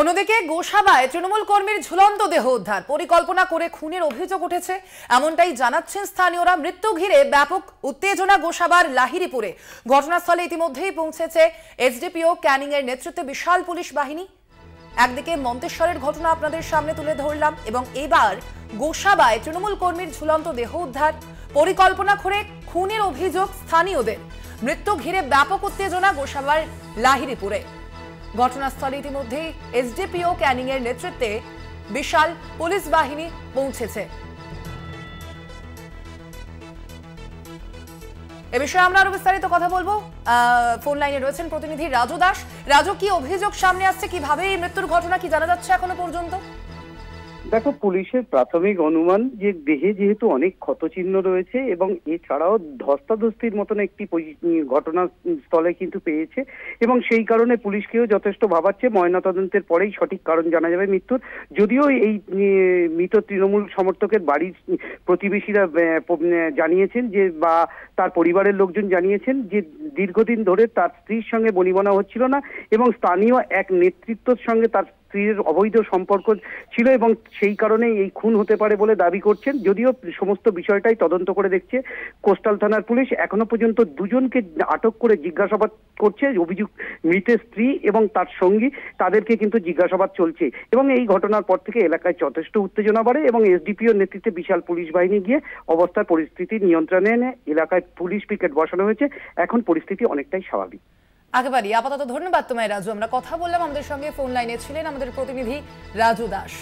অন্যদিকে গোসাবায় তৃণমূল কর্মীর ঝুলন্ত দেহ উদ্ধার, পরিকল্পনা করে খুনের অভিযোগ উঠেছে এমনটাই জানাচ্ছেন স্থানীয়রা। মৃত্যু ঘিরে ব্যাপক উত্তেজনা গোসাবার লাহিড়িপুরে। ঘটনাস্থলে ইতিমধ্যেই পৌঁছেছে এসডিপিও ক্যানিং এর নেতৃত্বে বিশাল পুলিশ বাহিনী। একদিকে মন্তেশ্বরের ঘটনা আপনাদের সামনে তুলে ধরলাম, এবং এবার গোসাবায় তৃণমূল কর্মীর ঝুলন্ত দেহ উদ্ধার, পরিকল্পনা করে খুনের অভিযোগ স্থানীয়দের। মৃত্যু ঘিরে ব্যাপক উত্তেজনা গোসাবার লাহিড়িপুরে। ঘটনাস্থলে ইতিমধ্যেই এসডিপিও ক্যানিং এর নেতৃত্বে বিশাল পুলিশ বাহিনী পৌঁছেছে। এ বিষয়ে আমরা আরো বিস্তারিত কথা বলবো। ফোন লাইনে রয়েছেন প্রতিনিধি রাজু দাস। রাজু, কি অভিযোগ সামনে আসছে, কিভাবে এই মৃত্যুর ঘটনা কি জানা যাচ্ছে এখনো পর্যন্ত? দেখো, পুলিশের প্রাথমিক অনুমান যে দেহে যেহেতু অনেক ক্ষতচিহ্ন রয়েছে এবং এছাড়াও ধস্তাধস্তির মতন একটি ঘটনাস্থলে কিন্তু পেয়েছে, এবং সেই কারণে পুলিশকেও যথেষ্ট ভাবাচ্ছে। ময়নাতদন্তের পরেই সঠিক কারণ জানা যাবে মৃত্যুর। যদিও এই মৃত তৃণমূল সমর্থকের বাড়ির প্রতিবেশীরা জানিয়েছেন যে, বা তার পরিবারের লোকজন জানিয়েছেন যে দীর্ঘদিন ধরে তার স্ত্রীর সঙ্গে বনিবনা হচ্ছিল না, এবং স্থানীয় এক নেতৃত্বের সঙ্গে তার স্ত্রীর অবৈধ সম্পর্ক ছিল, এবং সেই কারণে এই খুন হতে পারে বলে দাবি করছেন। যদিও সমস্ত বিষয়টাই তদন্ত করে দেখছে কোস্টাল থানার পুলিশ। এখনো পর্যন্ত দুজনকে আটক করে জিজ্ঞাসাবাদ করছে। অভিযুক্ত মৃতের স্ত্রী এবং তার সঙ্গী, তাদেরকে কিন্তু জিজ্ঞাসাবাদ চলছে। এবং এই ঘটনার পর থেকে এলাকায় যথেষ্ট উত্তেজনা বাড়ে, এবং এসডিপিওর নেতৃত্বে বিশাল পুলিশ বাহিনী গিয়ে অবস্থার পরিস্থিতি নিয়ন্ত্রণে এনে এলাকায় পুলিশ পিকেট বসানো হয়েছে। এখন পরিস্থিতি অনেকটাই স্বাভাবিক। একেবারেই। আপাতত ধন্যবাদ তোমায় রাজু। আমরা কথা বললাম, আমাদের সঙ্গে ফোন লাইনে ছিলেন আমাদের প্রতিনিধি রাজু দাস।